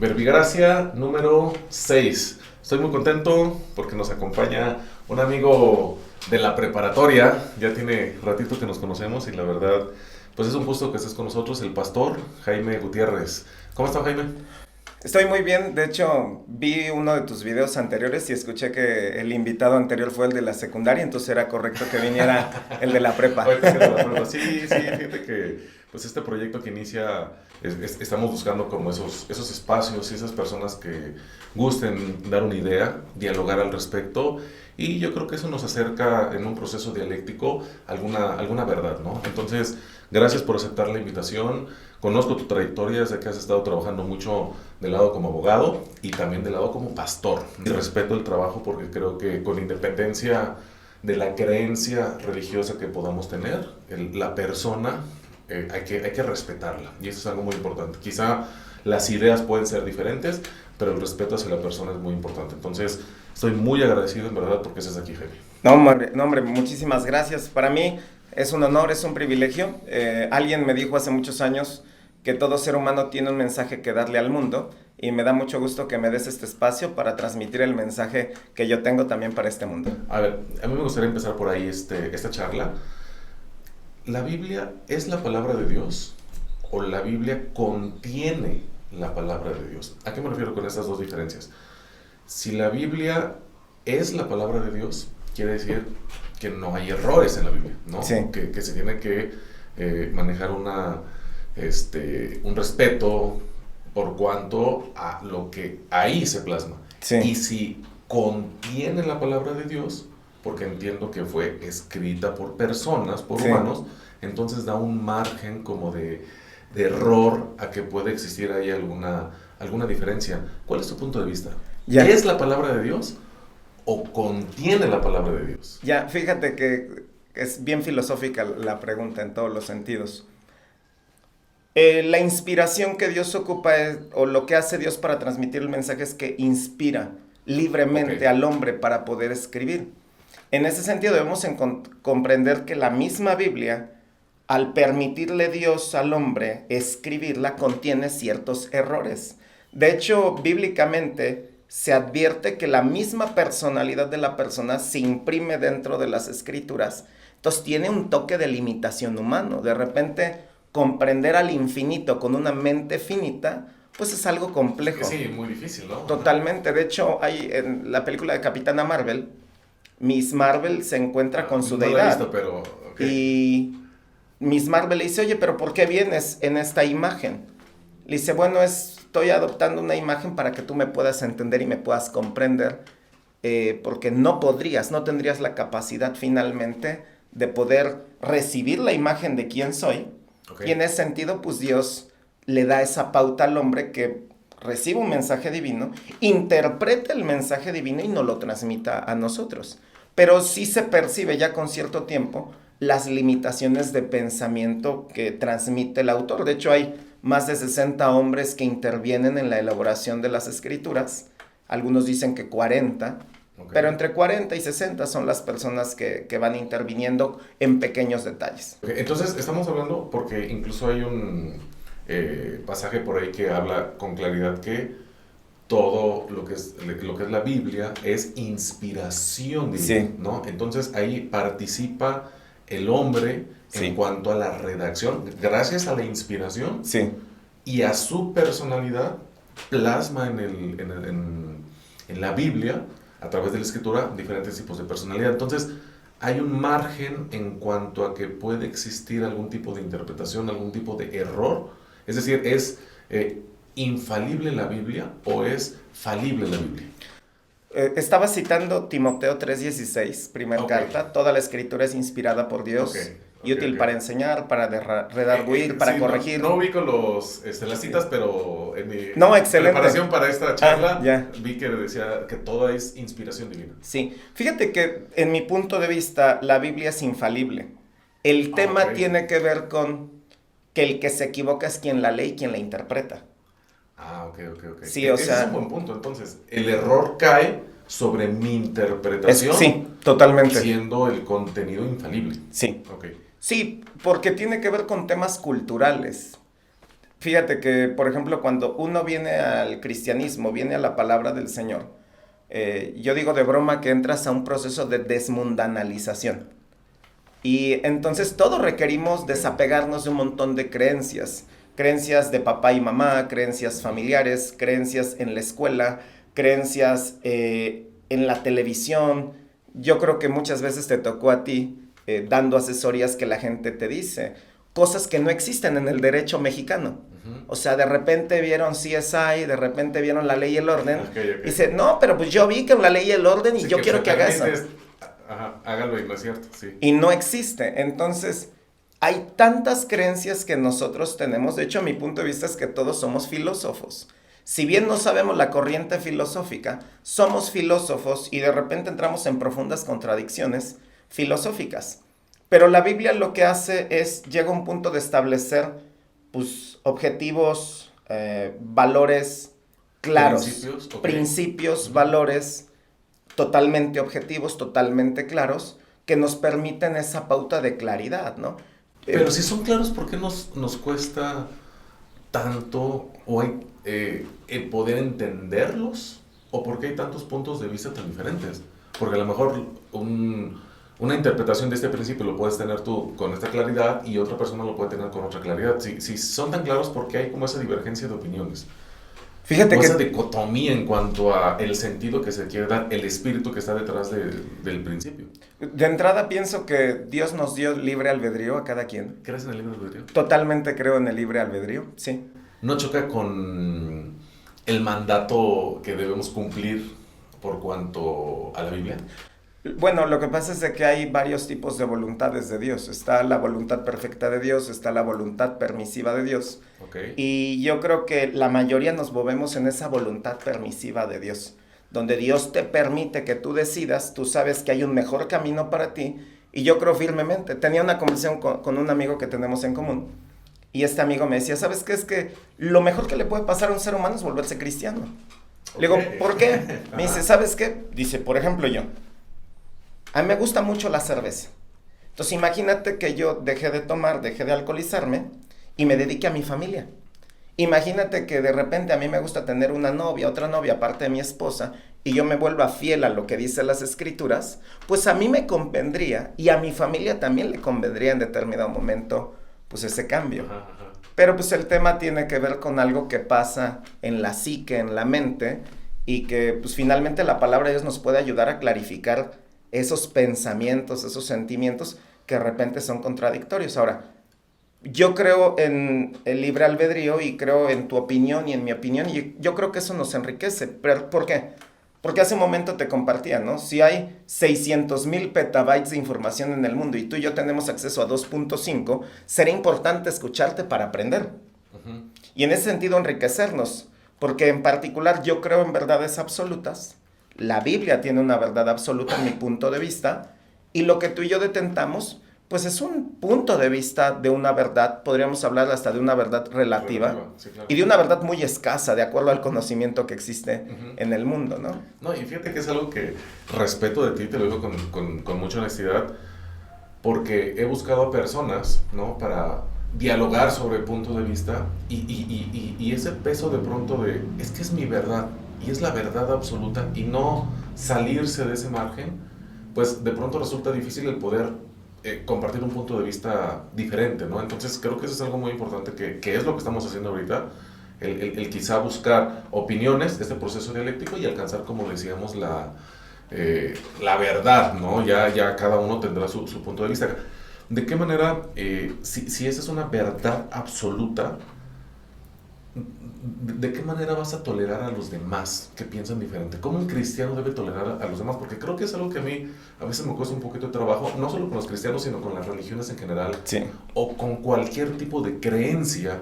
Verbigracia número 6. Estoy muy contento porque nos acompaña un amigo de la preparatoria. Ya tiene ratito que nos conocemos y la verdad, pues es un gusto que estés con nosotros, el pastor Jaime Gutiérrez. ¿Cómo está, Jaime? Estoy muy bien, de hecho vi uno de tus videos anteriores y escuché que el invitado anterior fue el de la secundaria, entonces era correcto que viniera el de la prepa. Ahorita que te lo acuerdo. Sí, fíjate que pues este proyecto que inicia, estamos buscando como esos espacios y esas personas que gusten dar una idea, dialogar al respecto, y yo creo que eso nos acerca en un proceso dialéctico a alguna verdad, ¿no? Entonces, gracias por aceptar la invitación. Conozco tu trayectoria, sé que has estado trabajando mucho del lado como abogado y también del lado como pastor. Y respeto el trabajo porque creo que con independencia de la creencia religiosa que podamos tener, la persona hay que respetarla, y eso es algo muy importante. Quizá las ideas pueden ser diferentes, pero el respeto hacia la persona es muy importante. Entonces, estoy muy agradecido en verdad porque estés aquí, Jaime. No, hombre, muchísimas gracias. Para mí es un honor, es un privilegio. Alguien me dijo hace muchos años que todo ser humano tiene un mensaje que darle al mundo y me da mucho gusto que me des este espacio para transmitir el mensaje que yo tengo también para este mundo. A ver, a mí me gustaría empezar por ahí esta charla. ¿La Biblia es la palabra de Dios o la Biblia contiene la palabra de Dios? ¿A qué me refiero con estas dos diferencias? Si la Biblia es la palabra de Dios, quiere decir que no hay errores en la Biblia, ¿no? Sí. Que se tiene que manejar un respeto por cuanto a lo que ahí se plasma. Sí. Y si contiene la palabra de Dios, porque entiendo que fue escrita por personas, por Sí. humanos, entonces da un margen como de error a que puede existir ahí alguna diferencia. ¿Cuál es tu punto de vista? Ya. ¿Es la palabra de Dios o contiene la palabra de Dios? Ya, fíjate que es bien filosófica la pregunta en todos los sentidos. La inspiración que Dios ocupa o lo que hace Dios para transmitir el mensaje es que inspira libremente Ok. al hombre para poder escribir. En ese sentido debemos comprender que la misma Biblia, al permitirle Dios al hombre escribirla, contiene ciertos errores. De hecho, bíblicamente se advierte que la misma personalidad de la persona se imprime dentro de las escrituras. Entonces tiene un toque de limitación humano. De repente, comprender al infinito con una mente finita, pues es algo complejo. Sí, muy difícil, ¿no? Totalmente. De hecho, hay en la película de Capitana Marvel, Miss Marvel se encuentra con su No la he deidad. visto, pero... okay. Y Miss Marvel le dice, oye, pero ¿por qué vienes en esta imagen? Le dice, bueno, estoy adoptando una imagen para que tú me puedas entender y me puedas comprender, porque no tendrías la capacidad finalmente de poder recibir la imagen de quién soy. Okay. Y en ese sentido, pues Dios le da esa pauta al hombre que recibe un mensaje divino, interprete el mensaje divino y nos lo transmita a nosotros. Pero sí se percibe ya con cierto tiempo las limitaciones de pensamiento que transmite el autor. De hecho, hay más de 60 hombres que intervienen en la elaboración de las escrituras. Algunos dicen que 40, okay, pero entre 40 y 60 son las personas que van interviniendo en pequeños detalles. Okay, entonces, estamos hablando, porque incluso hay un pasaje por ahí que habla con claridad que todo lo que es la Biblia es inspiración divina, Sí, ¿no? Entonces ahí participa el hombre sí, en cuanto a la redacción, gracias a la inspiración, sí, y a su personalidad plasma en la Biblia, a través de la escritura, diferentes tipos de personalidad. Entonces hay un margen en cuanto a que puede existir algún tipo de interpretación, algún tipo de error. Es decir, ¿es infalible la Biblia o es falible la Biblia? Estaba citando Timoteo 3:16, primera carta. Toda la escritura es inspirada por Dios y útil para enseñar, para redarguir, para sí, corregir. No ubico las citas, pero en mi excelente. preparación para esta charla ya. vi que decía que todo es inspiración divina. Sí, fíjate que en mi punto de vista la Biblia es infalible. El tema tiene que ver con que el que se equivoca es quien la lee y quien la interpreta. Ok. Sí, Ese es un buen punto. Entonces, el error cae sobre mi interpretación. Sí, totalmente. Siendo el contenido infalible. Sí. Okay. Sí, porque tiene que ver con temas culturales. Fíjate que, por ejemplo, cuando uno viene al cristianismo, viene a la palabra del Señor, yo digo de broma que entras a un proceso de desmundanalización. Y entonces todos requerimos desapegarnos de un montón de creencias. Creencias de papá y mamá, creencias familiares, creencias en la escuela, creencias en la televisión. Yo creo que muchas veces te tocó a ti dando asesorías que la gente te dice. Cosas que no existen en el derecho mexicano. O sea, de repente vieron CSI, de repente vieron La Ley y el Orden. Okay. Y dice, no, pero pues yo vi que La Ley y el Orden y sí, yo quiero que haga eso. Ajá, hágalo y no es cierto, sí. Y no existe. Entonces, hay tantas creencias que nosotros tenemos. De hecho, mi punto de vista es que todos somos filósofos. Si bien no sabemos la corriente filosófica, somos filósofos y de repente entramos en profundas contradicciones filosóficas. Pero la Biblia lo que hace es, llega a un punto de establecer pues, objetivos, valores claros, principios, valores totalmente objetivos, totalmente claros, que nos permiten esa pauta de claridad, ¿no? Pero si son claros, ¿por qué nos cuesta tanto o el poder entenderlos? ¿O por qué hay tantos puntos de vista tan diferentes? Porque a lo mejor una interpretación de este principio lo puedes tener tú con esta claridad y otra persona lo puede tener con otra claridad. Si son tan claros, ¿por qué hay como esa divergencia de opiniones? Fíjate que esa dicotomía en cuanto a el sentido que se quiere dar, el espíritu que está detrás del principio. De entrada pienso que Dios nos dio libre albedrío a cada quien. ¿Crees en el libre albedrío? Totalmente creo en el libre albedrío, sí. ¿No choca con el mandato que debemos cumplir por cuanto a la Biblia? Bueno, lo que pasa es de que hay varios tipos de voluntades de Dios. Está la voluntad perfecta de Dios, está la voluntad permisiva de Dios. Okay. Y yo creo que la mayoría nos movemos en esa voluntad permisiva de Dios, donde Dios te permite que tú decidas, tú sabes que hay un mejor camino para ti. Y yo creo firmemente, tenía una conversación con un amigo que tenemos en común, y este amigo me decía, ¿sabes qué? Es que lo mejor que le puede pasar a un ser humano es volverse cristiano. Okay. Le digo, ¿por qué? Me dice, ¿sabes qué? Dice, por ejemplo yo. A mí me gusta mucho la cerveza. Entonces imagínate que yo dejé de tomar, dejé de alcoholizarme y me dediqué a mi familia. Imagínate que de repente a mí me gusta tener una novia, otra novia aparte de mi esposa, y yo me vuelva fiel a lo que dicen las escrituras, pues a mí me convendría y a mi familia también le convendría en determinado momento pues ese cambio. Pero pues el tema tiene que ver con algo que pasa en la psique, en la mente, y que pues finalmente la palabra de Dios nos puede ayudar a clarificar esos pensamientos, esos sentimientos que de repente son contradictorios. Ahora, yo creo en el libre albedrío y creo en tu opinión y en mi opinión, y yo creo que eso nos enriquece. ¿Pero por qué? Porque hace un momento te compartía, ¿no? Si hay 600,000 petabytes de información en el mundo y tú y yo tenemos acceso a 2.5, será importante escucharte para aprender. Uh-huh. Y en ese sentido enriquecernos, porque en particular yo creo en verdades absolutas. La Biblia tiene una verdad absoluta en mi punto de vista, y lo que tú y yo detentamos, pues es un punto de vista de una verdad, podríamos hablar hasta de una verdad relativa, sí, claro. Y de una verdad muy escasa, de acuerdo al conocimiento que existe en el mundo, ¿no? No, y fíjate que es algo que respeto de ti, te lo digo con mucha honestidad, porque he buscado a personas, ¿no?, para dialogar sobre el punto de vista, y ese peso de pronto de, es que es mi verdad, y es la verdad absoluta, y no salirse de ese margen, pues de pronto resulta difícil el poder compartir un punto de vista diferente, ¿no? Entonces creo que eso es algo muy importante, que es lo que estamos haciendo ahorita, el quizá buscar opiniones, este proceso dialéctico, y alcanzar, como decíamos, la verdad, ¿no? Ya cada uno tendrá su punto de vista. ¿De qué manera, si esa es una verdad absoluta, ¿de qué manera vas a tolerar a los demás que piensan diferente? ¿Cómo un cristiano debe tolerar a los demás? Porque creo que es algo que a mí a veces me cuesta un poquito de trabajo, no solo con los cristianos, sino con las religiones en general, sí, o con cualquier tipo de creencia,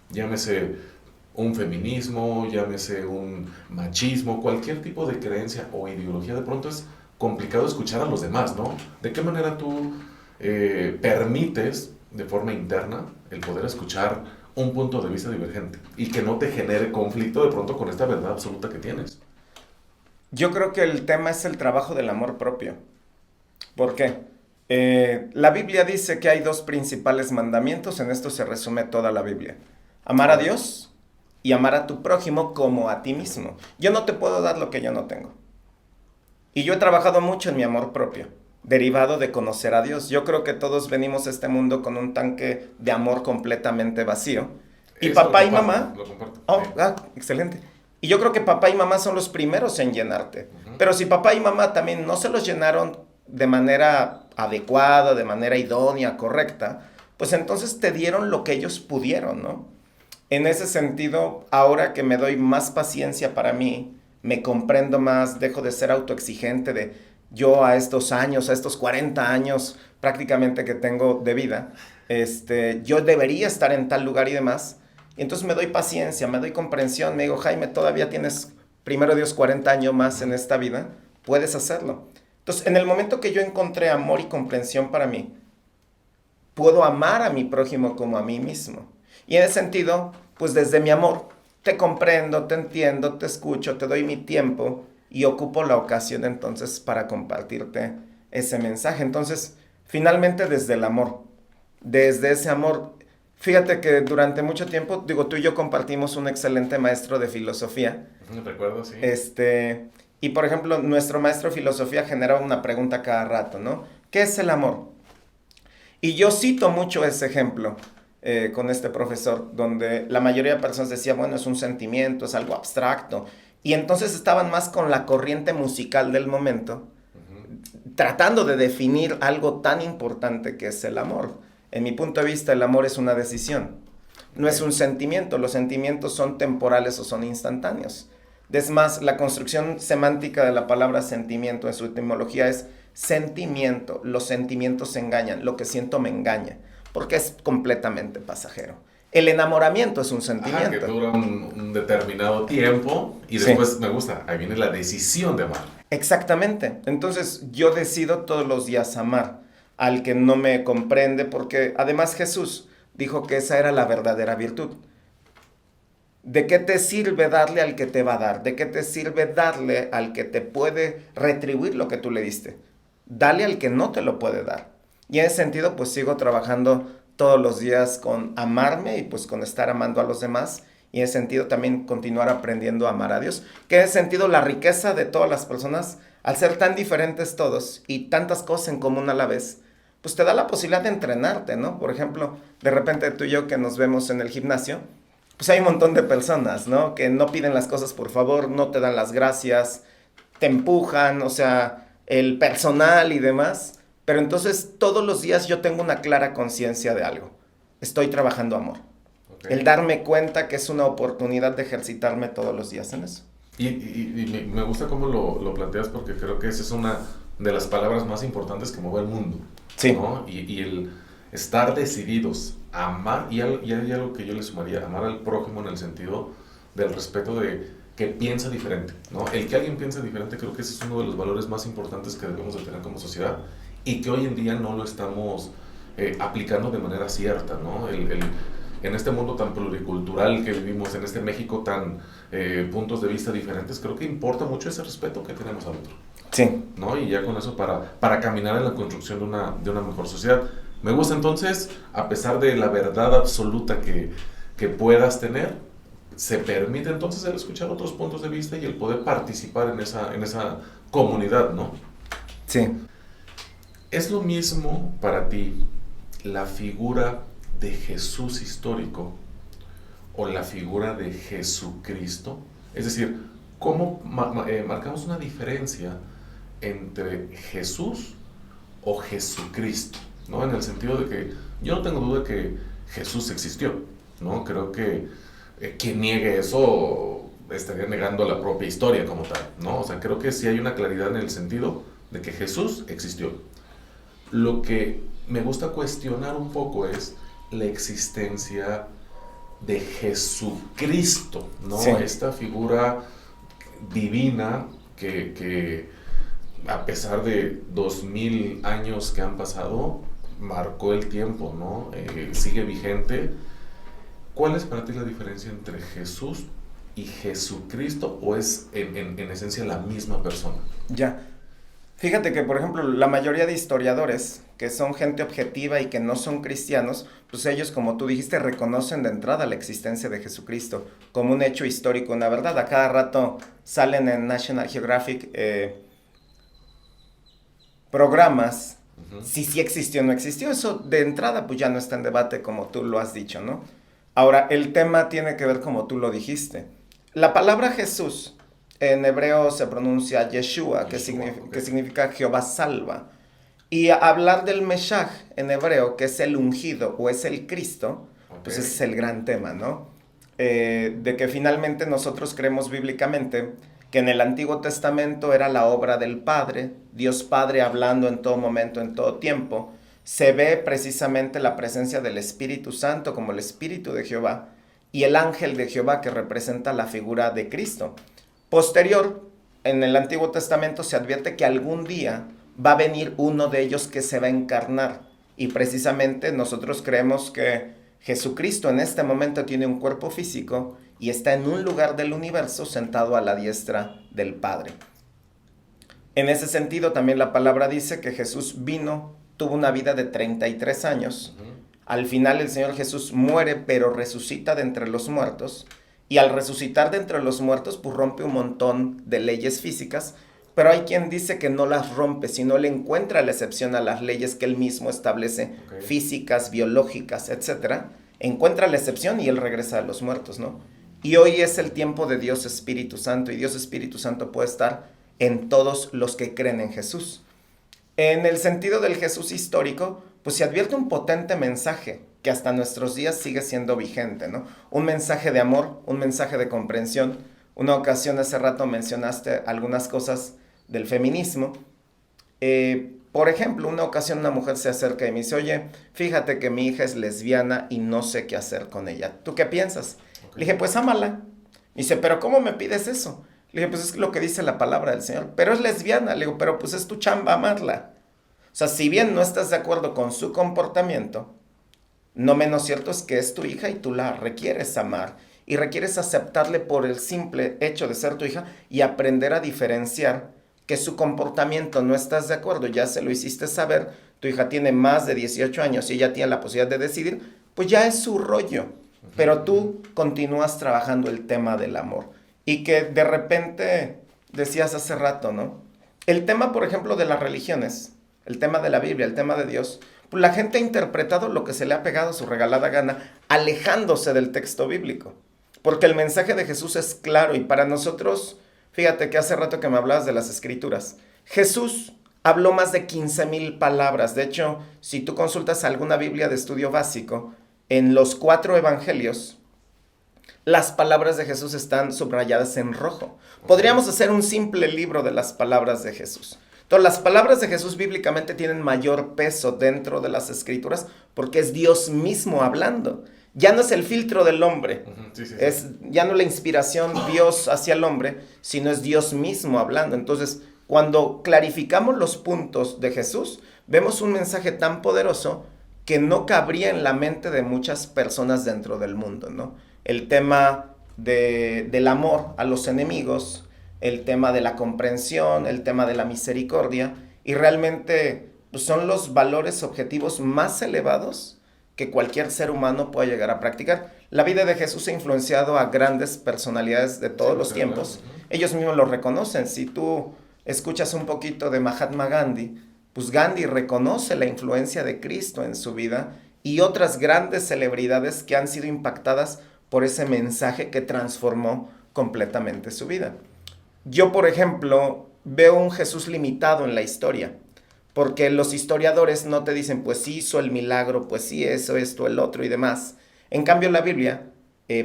llámese un feminismo, llámese un machismo, cualquier tipo de creencia o ideología. De pronto es complicado escuchar a los demás, ¿no? ¿De qué manera tú permites de forma interna el poder escuchar un punto de vista divergente y que no te genere conflicto de pronto con esta verdad absoluta que tienes? Yo creo que el tema es el trabajo del amor propio. ¿Por qué? La Biblia dice que hay dos principales mandamientos, en esto se resume toda la Biblia. Amar a Dios y amar a tu prójimo como a ti mismo. Yo no te puedo dar lo que yo no tengo. Y yo he trabajado mucho en mi amor propio, derivado de conocer a Dios. Yo creo que todos venimos a este mundo con un tanque de amor completamente vacío. Y Eso papá lo y comparto, mamá... lo comparto. Oh, Sí. excelente. Y yo creo que papá y mamá son los primeros en llenarte. Ujú. Pero si papá y mamá también no se los llenaron de manera adecuada, de manera idónea, correcta, pues entonces te dieron lo que ellos pudieron, ¿no? En ese sentido, ahora que me doy más paciencia para mí, me comprendo más, dejo de ser autoexigente de yo a estos años, a estos 40 años prácticamente que tengo de vida, yo debería estar en tal lugar y demás. Y entonces me doy paciencia, me doy comprensión, me digo, Jaime, todavía tienes, primero Dios, 40 años más en esta vida, puedes hacerlo. Entonces, en el momento que yo encontré amor y comprensión para mí, puedo amar a mi prójimo como a mí mismo. Y en ese sentido, pues desde mi amor, te comprendo, te entiendo, te escucho, te doy mi tiempo y ocupo la ocasión entonces para compartirte ese mensaje. Entonces, finalmente desde el amor, desde ese amor, fíjate que durante mucho tiempo, digo, tú y yo compartimos un excelente maestro de filosofía. Ujú, recuerdo, sí. Y por ejemplo, nuestro maestro de filosofía genera una pregunta cada rato, ¿no? ¿Qué es el amor? Y yo cito mucho ese ejemplo con este profesor, donde la mayoría de personas decía, bueno, es un sentimiento, es algo abstracto. Y entonces estaban más con la corriente musical del momento, Ujú. tratando de definir algo tan importante que es el amor. En mi punto de vista, el amor es una decisión, no es Ok. un sentimiento. Los sentimientos son temporales o son instantáneos. Es más, la construcción semántica de la palabra sentimiento en su etimología es sentimiento. Los sentimientos engañan, lo que siento me engaña, porque es completamente pasajero. El enamoramiento es un Ajá, que sentimiento. dura un determinado tiempo y Sí. después me gusta, ahí viene la decisión de amar. Exactamente. Entonces yo decido todos los días amar al que no me comprende, porque además Jesús dijo que esa era la verdadera virtud. ¿De qué te sirve darle al que te va a dar? ¿De qué te sirve darle al que te puede retribuir lo que tú le diste? Dale al que no te lo puede dar. Y en ese sentido, pues sigo trabajando todos los días con amarme y pues con estar amando a los demás. Y en ese sentido también continuar aprendiendo a amar a Dios. Que en ese sentido la riqueza de todas las personas, al ser tan diferentes todos y tantas cosas en común a la vez, pues te da la posibilidad de entrenarte, ¿no? Por ejemplo, de repente tú y yo que nos vemos en el gimnasio, pues hay un montón de personas, ¿no? Que no piden las cosas por favor, no te dan las gracias, te empujan, o sea, el personal y demás. Pero entonces todos los días yo tengo una clara conciencia de algo. Estoy trabajando amor. Ok. El darme cuenta que es una oportunidad de ejercitarme todos los días en eso. Y me gusta cómo lo planteas porque creo que esa es una de las palabras más importantes que mueve el mundo, Sí. ¿no? Y el estar decididos a amar, y hay algo que yo le sumaría, amar al prójimo en el sentido del respeto de que piensa diferente, ¿no? El que alguien piensa diferente creo que ese es uno de los valores más importantes que debemos de tener como sociedad y que hoy en día no lo estamos aplicando de manera cierta, ¿no? En este mundo tan pluricultural que vivimos, en este México tan puntos de vista diferentes, creo que importa mucho ese respeto que tenemos al otro, Sí. ¿no? Y ya con eso para caminar en la construcción de una mejor sociedad. Me gusta entonces, a pesar de la verdad absoluta que puedas tener, se permite entonces el escuchar otros puntos de vista y el poder participar en esa comunidad, ¿no? Sí. ¿Es lo mismo para ti la figura de Jesús histórico o la figura de Jesucristo? Es decir, ¿cómo marcamos una diferencia entre Jesús o Jesucristo? ¿No? En el sentido de que yo no tengo duda que Jesús existió, ¿no? Creo que quien niegue eso estaría negando la propia historia como tal, ¿no? O sea, creo que sí hay una claridad en el sentido de que Jesús existió. Lo que me gusta cuestionar un poco es la existencia de Jesucristo, ¿no? Sí. Esta figura divina que a pesar de 2000 años que han pasado, marcó el tiempo, ¿no? Sigue vigente. ¿Cuál es para ti la diferencia entre Jesús y Jesucristo o es en esencia la misma persona? Ya. Fíjate que, por ejemplo, la mayoría de historiadores, que son gente objetiva y que no son cristianos, pues ellos, como tú dijiste, reconocen de entrada la existencia de Jesucristo como un hecho histórico, una verdad. A cada rato salen en National Geographic programas, Ujú. si sí existió o no existió. Eso de entrada pues ya no está en debate como tú lo has dicho, ¿no? Ahora, el tema tiene que ver como tú lo dijiste. La palabra Jesús en hebreo se pronuncia Yeshua, Yeshua, que ok. significa Jehová salva. Y hablar del Meshach en hebreo, que es el ungido o es el Cristo, Ok. pues ese es el gran tema, ¿no? De que finalmente nosotros creemos bíblicamente que en el Antiguo Testamento era la obra del Padre, Dios Padre hablando en todo momento, en todo tiempo. Se ve precisamente la presencia del Espíritu Santo como el Espíritu de Jehová y el ángel de Jehová que representa la figura de Cristo. Posterior, en el Antiguo Testamento se advierte que algún día va a venir uno de ellos que se va a encarnar. Y precisamente nosotros creemos que Jesucristo en este momento tiene un cuerpo físico y está en un lugar del universo sentado a la diestra del Padre. En ese sentido, también la palabra dice que Jesús vino, tuvo una vida de 33 años. Ujú. Al final el Señor Jesús muere, pero resucita de entre los muertos. Y al resucitar de entre los muertos, pues rompe un montón de leyes físicas. Pero hay quien dice que no las rompe, sino le encuentra la excepción a las leyes que él mismo establece, Ok. físicas, biológicas, etcétera. Encuentra la excepción y él regresa a los muertos, ¿no? Y hoy es el tiempo de Dios Espíritu Santo, y Dios Espíritu Santo puede estar en todos los que creen en Jesús. En el sentido del Jesús histórico, pues se advierte un potente mensaje que hasta nuestros días sigue siendo vigente, ¿no? Un mensaje de amor, un mensaje de comprensión. Una ocasión hace rato mencionaste algunas cosas del feminismo. Por ejemplo, una ocasión una mujer se acerca y me dice, oye, fíjate que mi hija es lesbiana y no sé qué hacer con ella. ¿Tú qué piensas? Ok. Le dije, pues ámala. Me dice, pero ¿cómo me pides eso? Le dije, pues es lo que dice la palabra del Señor. Pero es lesbiana. Le digo, pero pues es tu chamba amarla. O sea, si bien no estás de acuerdo con su comportamiento, no menos cierto es que es tu hija y tú la requieres amar y requieres aceptarle por el simple hecho de ser tu hija y aprender a diferenciar que su comportamiento no estás de acuerdo, ya se lo hiciste saber, tu hija tiene más de 18 años y ella tiene la posibilidad de decidir, pues ya es su rollo, Ujú, pero ujú. tú continúas trabajando el tema del amor y que de repente decías hace rato, ¿no? El tema, por ejemplo, de las religiones, el tema de la Biblia, el tema de Dios, pues la gente ha interpretado lo que se le ha pegado a su regalada gana, alejándose del texto bíblico. Porque el mensaje de Jesús es claro y para nosotros, fíjate que hace rato que me hablabas de las escrituras, Jesús habló más de 15,000 palabras. De hecho, si tú consultas alguna Biblia de estudio básico, en los 4 evangelios, las palabras de Jesús están subrayadas en rojo. Ok. Podríamos hacer un simple libro de las palabras de Jesús. Entonces, las palabras de Jesús bíblicamente tienen mayor peso dentro de las escrituras porque es Dios mismo hablando. Ya no es el filtro del hombre, Ujú. Sí, sí, sí. es ya no la inspiración Dios hacia el hombre, sino es Dios mismo hablando. Entonces, cuando clarificamos los puntos de Jesús, vemos un mensaje tan poderoso que no cabría en la mente de muchas personas dentro del mundo, ¿no? El tema del amor a los enemigos, el tema de la comprensión, el tema de la misericordia, y realmente pues, son los valores objetivos más elevados que cualquier ser humano pueda llegar a practicar. La vida de Jesús ha influenciado a grandes personalidades de Sí, todos no los queda claro. tiempos. Ellos mismos lo reconocen. Si tú escuchas un poquito de Mahatma Gandhi, pues Gandhi reconoce la influencia de Cristo en su vida y otras grandes celebridades que han sido impactadas por ese mensaje que transformó completamente su vida. Yo, por ejemplo, veo un Jesús limitado en la historia, porque los historiadores no te dicen, pues sí hizo el milagro, pues sí eso, esto, el otro y demás. En cambio, la Biblia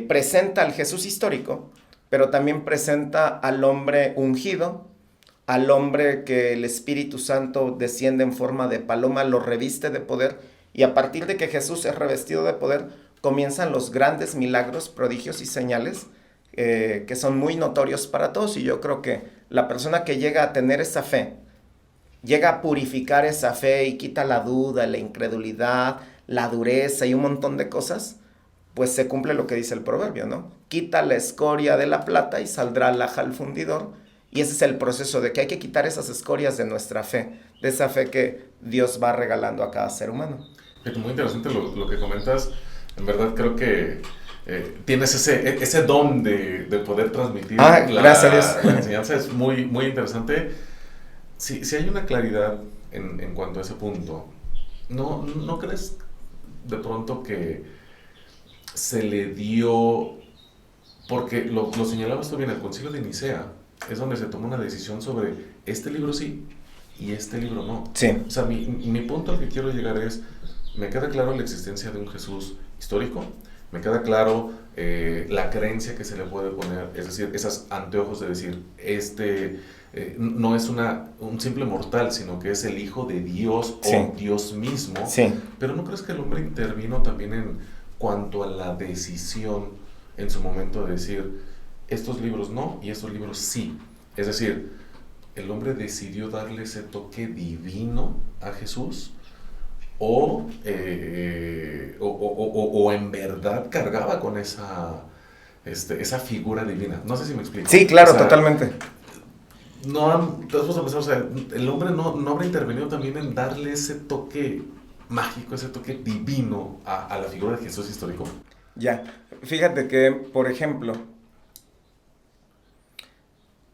presenta al Jesús histórico, pero también presenta al hombre ungido, al hombre que el Espíritu Santo desciende en forma de paloma, lo reviste de poder, y a partir de que Jesús es revestido de poder, comienzan los grandes milagros, prodigios y señales que son muy notorios para todos. Y yo creo que la persona que llega a tener esa fe, llega a purificar esa fe y quita la duda, la incredulidad, la dureza y un montón de cosas, pues se cumple lo que dice el proverbio, ¿no? Quita la escoria de la plata y saldrá alhaja al fundidor. Y ese es el proceso de que hay que quitar esas escorias de nuestra fe, de esa fe que Dios va regalando a cada ser humano. Es muy interesante lo que comentas. En verdad creo que tienes ese don de poder transmitir Gracias a Dios. la enseñanza. Es muy, muy interesante. Si hay una claridad en cuanto a ese punto, ¿no crees de pronto que se le dio, porque lo señalabas tú bien, el Concilio de Nicea es donde se tomó una decisión sobre este libro sí y este libro no? Sí. O sea, mi punto al que quiero llegar es, me queda claro la existencia de un Jesús histórico, me queda claro la creencia que se le puede poner, es decir, esos anteojos de decir, no es un simple mortal, sino que es el Hijo de Dios o Dios mismo. Sí. Pero ¿no crees que el hombre intervino también en cuanto a la decisión en su momento de decir, estos libros no y estos libros sí? Es decir, el hombre decidió darle ese toque divino a Jesús o en verdad cargaba con esa figura divina. No sé si me explico. Sí, claro, totalmente. O sea, el hombre no habrá intervenido también en darle ese toque mágico, ese toque divino a la figura de Jesús histórico. Ya, fíjate que, por ejemplo,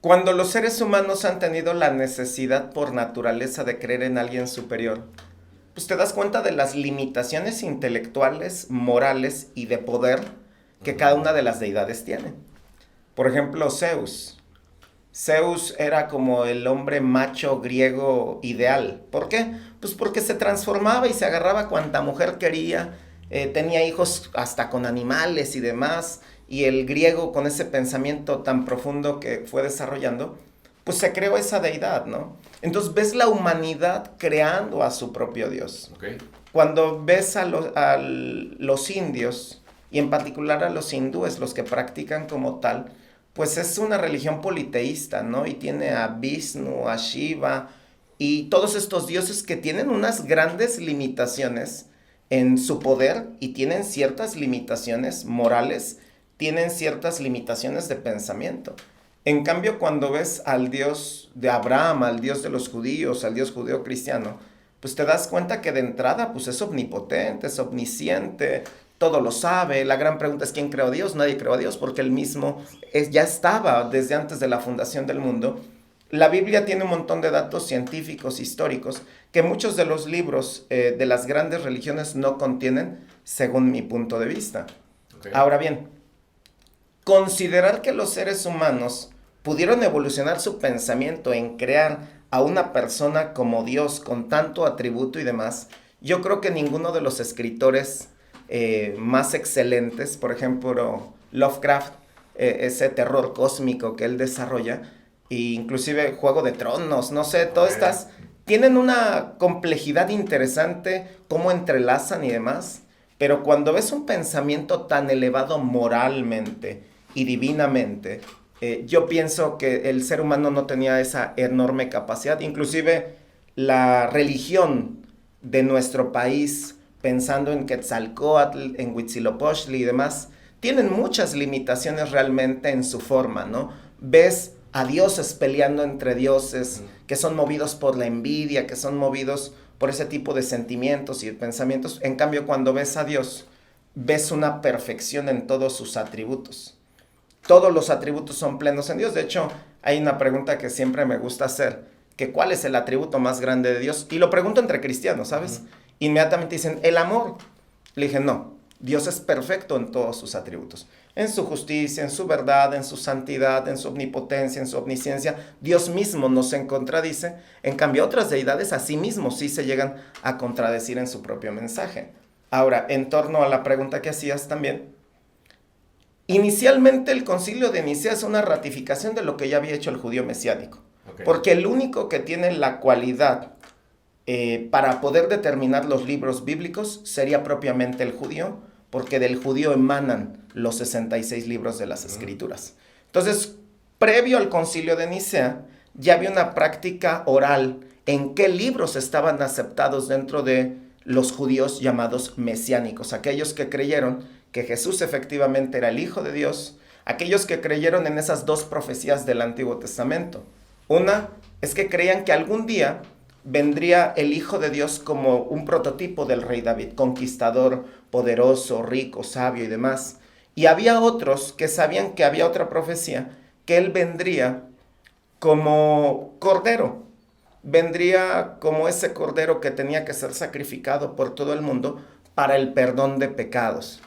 cuando los seres humanos han tenido la necesidad por naturaleza de creer en alguien superior, pues te das cuenta de las limitaciones intelectuales, morales y de poder que cada una de las deidades tiene. Por ejemplo, Zeus. Zeus era como el hombre macho griego ideal. ¿Por qué? Pues porque se transformaba y se agarraba cuanta mujer quería, tenía hijos hasta con animales y demás, y el griego con ese pensamiento tan profundo que fue desarrollando, pues se creó esa deidad, ¿no? Entonces ves la humanidad creando a su propio Dios. Okay. Cuando ves a los indios, y en particular a los hindúes, los que practican como tal, pues es una religión politeísta, ¿no? Y tiene a Vishnu, a Shiva, y todos estos dioses que tienen unas grandes limitaciones en su poder y tienen ciertas limitaciones morales, tienen ciertas limitaciones de pensamiento. En cambio, cuando ves al Dios de Abraham, al Dios de los judíos, al Dios judío cristiano, pues te das cuenta que de entrada pues es omnipotente, es omnisciente, todo lo sabe. La gran pregunta es ¿quién creó a Dios? Nadie creó a Dios porque él mismo ya estaba desde antes de la fundación del mundo. La Biblia tiene un montón de datos científicos, históricos, que muchos de los libros de las grandes religiones no contienen, según mi punto de vista. Okay. Ahora bien, considerar que los seres humanos pudieron evolucionar su pensamiento en crear a una persona como Dios con tanto atributo y demás, yo creo que ninguno de los escritores más excelentes, por ejemplo Lovecraft, ese terror cósmico que él desarrolla, e inclusive Juego de Tronos, no sé, todas estas tienen una complejidad interesante, cómo entrelazan y demás, pero cuando ves un pensamiento tan elevado moralmente y divinamente, yo pienso que el ser humano no tenía esa enorme capacidad. Inclusive la religión de nuestro país, pensando en Quetzalcóatl, en Huitzilopochtli y demás, tienen muchas limitaciones realmente en su forma, ¿no? Ves a dioses peleando entre dioses, que son movidos por la envidia, que son movidos por ese tipo de sentimientos y pensamientos. En cambio, cuando ves a Dios, ves una perfección en todos sus atributos. Todos los atributos son plenos en Dios. De hecho, hay una pregunta que siempre me gusta hacer, que ¿cuál es el atributo más grande de Dios? Y lo pregunto entre cristianos, ¿sabes? Inmediatamente dicen, el amor. Le dije, no, Dios es perfecto en todos sus atributos. En su justicia, en su verdad, en su santidad, en su omnipotencia, en su omnisciencia. Dios mismo no se contradice. En cambio, otras deidades a sí mismos sí se llegan a contradecir en su propio mensaje. Ahora, en torno a la pregunta que hacías también, inicialmente el Concilio de Nicea es una ratificación de lo que ya había hecho el judío mesiánico. Okay. Porque el único que tiene la cualidad para poder determinar los libros bíblicos sería propiamente el judío, porque del judío emanan los 66 libros de las Escrituras. Entonces, previo al Concilio de Nicea, ya había una práctica oral en qué libros estaban aceptados dentro de los judíos llamados mesiánicos, aquellos que creyeron que Jesús efectivamente era el Hijo de Dios, aquellos que creyeron en esas dos profecías del Antiguo Testamento. Una es que creían que algún día vendría el Hijo de Dios como un prototipo del rey David, conquistador, poderoso, rico, sabio y demás. Y había otros que sabían que había otra profecía, que él vendría como cordero, vendría como ese cordero que tenía que ser sacrificado por todo el mundo para el perdón de pecados.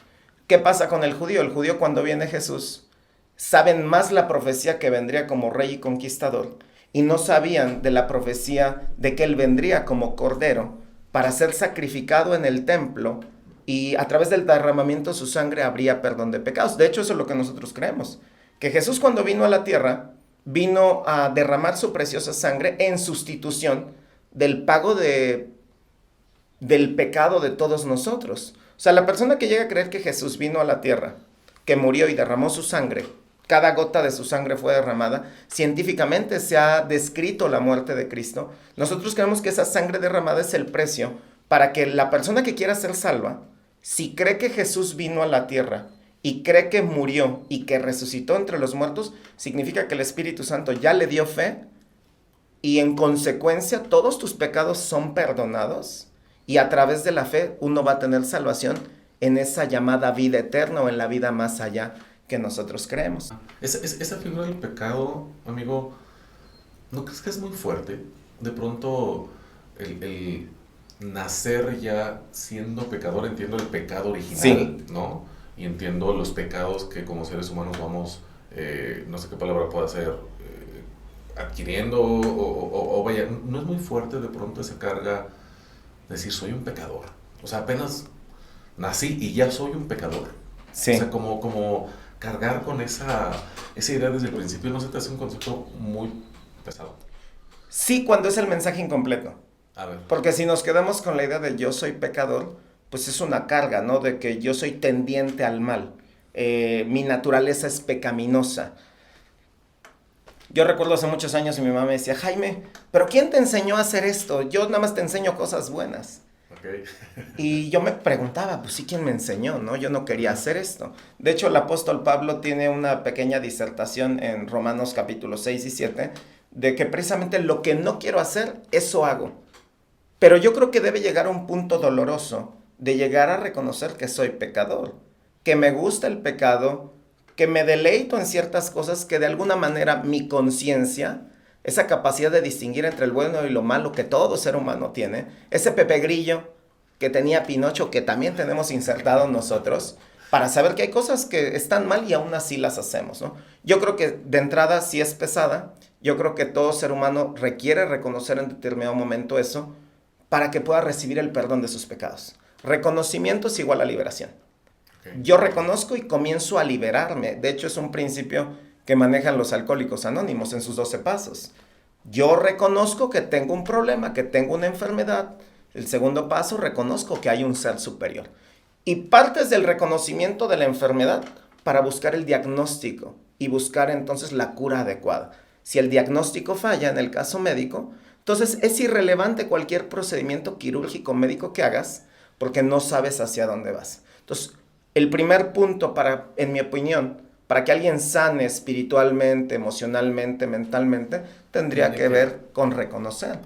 ¿Qué pasa con el judío? El judío cuando viene Jesús, saben más la profecía que vendría como rey y conquistador, y no sabían de la profecía de que él vendría como cordero para ser sacrificado en el templo, y a través del derramamiento de su sangre habría perdón de pecados. De hecho, eso es lo que nosotros creemos, que Jesús cuando vino a la tierra, vino a derramar su preciosa sangre en sustitución del pago del pecado de todos nosotros. O sea, la persona que llega a creer que Jesús vino a la tierra, que murió y derramó su sangre, cada gota de su sangre fue derramada, científicamente se ha descrito la muerte de Cristo. Nosotros creemos que esa sangre derramada es el precio para que la persona que quiera ser salva, si cree que Jesús vino a la tierra y cree que murió y que resucitó entre los muertos, significa que el Espíritu Santo ya le dio fe y en consecuencia todos tus pecados son perdonados y a través de la fe uno va a tener salvación en esa llamada vida eterna o en la vida más allá que nosotros creemos. Esa figura del pecado, amigo, ¿no crees que es muy fuerte? De pronto el nacer ya siendo pecador, entiendo el pecado original, sí, ¿no? Y entiendo los pecados que como seres humanos vamos, no sé qué palabra pueda ser, adquiriendo o vaya, no es muy fuerte de pronto esa carga de decir soy un pecador. O sea, apenas nací y ya soy un pecador. sí. O sea, como cargar con esa idea desde el principio, ¿no se te hace un concepto muy pesado? Sí, cuando es el mensaje incompleto. A ver. Porque si nos quedamos con la idea de yo soy pecador, pues es una carga, ¿no? De que yo soy tendiente al mal. Mi naturaleza es pecaminosa. Yo recuerdo hace muchos años y mi mamá me decía, Jaime, ¿pero quién te enseñó a hacer esto? Yo nada más te enseño cosas buenas. Okay. Y yo me preguntaba, pues sí, ¿quién me enseñó? ¿No? Yo no quería hacer esto. De hecho, el apóstol Pablo tiene una pequeña disertación en Romanos capítulos 6 y 7, de que precisamente lo que no quiero hacer, eso hago. Pero yo creo que debe llegar a un punto doloroso de llegar a reconocer que soy pecador, que me gusta el pecado, que me deleito en ciertas cosas que de alguna manera mi conciencia, esa capacidad de distinguir entre el bueno y lo malo que todo ser humano tiene, ese Pepe Grillo que tenía Pinocho, que también tenemos insertado nosotros, para saber que hay cosas que están mal y aún así las hacemos, ¿no? Yo creo que de entrada sí es pesada, yo creo que todo ser humano requiere reconocer en determinado momento eso para que pueda recibir el perdón de sus pecados. Reconocimiento es igual a liberación. Okay. Yo reconozco y comienzo a liberarme. De hecho, es un principio que manejan los alcohólicos anónimos en sus 12 pasos. Yo reconozco que tengo un problema, que tengo una enfermedad. El segundo paso, reconozco que hay un ser superior. Y partes del reconocimiento de la enfermedad para buscar el diagnóstico y buscar entonces la cura adecuada. Si el diagnóstico falla en el caso médico, entonces es irrelevante cualquier procedimiento quirúrgico médico que hagas porque no sabes hacia dónde vas. Entonces, el primer punto para, en mi opinión, para que alguien sane espiritualmente, emocionalmente, mentalmente, tendría que ver con reconocer.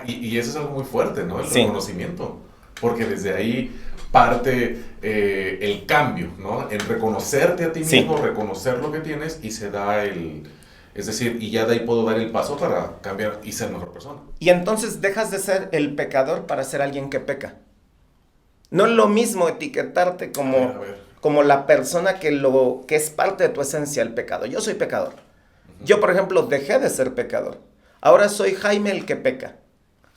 Y eso es algo muy fuerte, ¿no? El reconocimiento. Porque desde ahí parte el cambio, ¿no? En reconocerte a ti mismo, reconocer lo que tienes y se da el... Es decir, y ya de ahí puedo dar el paso para cambiar y ser mejor persona. Y entonces dejas de ser el pecador para ser alguien que peca. No es lo mismo etiquetarte como la persona que es parte de tu esencia, el pecado. Yo soy pecador. Yo, por ejemplo, dejé de ser pecador. Ahora soy Jaime el que peca.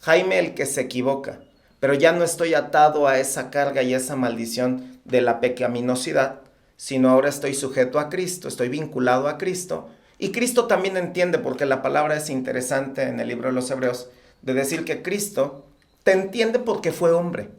Jaime el que se equivoca. Pero ya no estoy atado a esa carga y esa maldición de la pecaminosidad, sino ahora estoy sujeto a Cristo, estoy vinculado a Cristo. Y Cristo también entiende, porque la palabra es interesante en el libro de los Hebreos, de decir que Cristo te entiende porque fue hombre.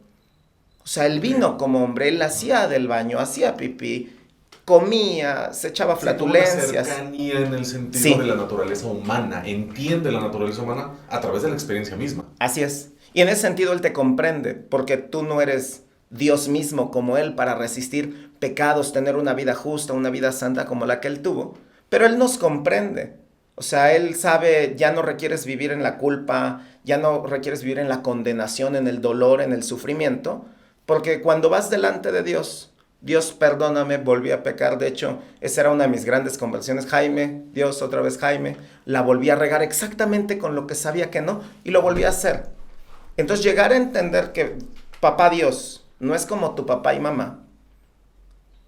O sea, él vino como hombre, él hacía del baño, hacía pipí, comía, se echaba flatulencias. Una cercanía en el sentido de la naturaleza humana, entiende la naturaleza humana a través de la experiencia misma. Así es. Y en ese sentido él te comprende, porque tú no eres Dios mismo como él para resistir pecados, tener una vida justa, una vida santa como la que él tuvo, pero él nos comprende. O sea, él sabe, ya no requieres vivir en la culpa, ya no requieres vivir en la condenación, en el dolor, en el sufrimiento, porque cuando vas delante de Dios, Dios, perdóname, volví a pecar. De hecho, esa era una de mis grandes conversiones. Jaime, Dios, otra vez Jaime, la volví a regar exactamente con lo que sabía que no, y lo volví a hacer. Entonces, llegar a entender que papá Dios no es como tu papá y mamá,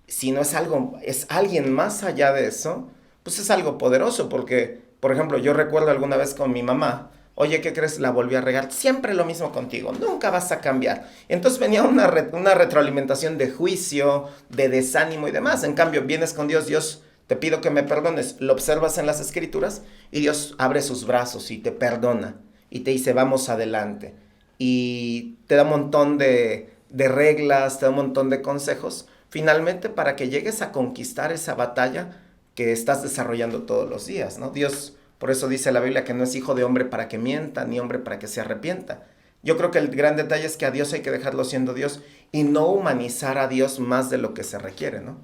sino es algo, es alguien más allá de eso, pues es algo poderoso, porque, por ejemplo, yo recuerdo alguna vez con mi mamá, oye, ¿qué crees? La volví a regar, siempre lo mismo contigo, nunca vas a cambiar. Entonces venía una retroalimentación de juicio, de desánimo y demás. En cambio, vienes con Dios, Dios, te pido que me perdones, lo observas en las Escrituras y Dios abre sus brazos y te perdona y te dice, vamos adelante. Y te da un montón de reglas, te da un montón de consejos, finalmente para que llegues a conquistar esa batalla que estás desarrollando todos los días, ¿no? Dios, por eso dice la Biblia que no es hijo de hombre para que mienta, ni hombre para que se arrepienta. Yo creo que el gran detalle es que a Dios hay que dejarlo siendo Dios y no humanizar a Dios más de lo que se requiere, ¿no?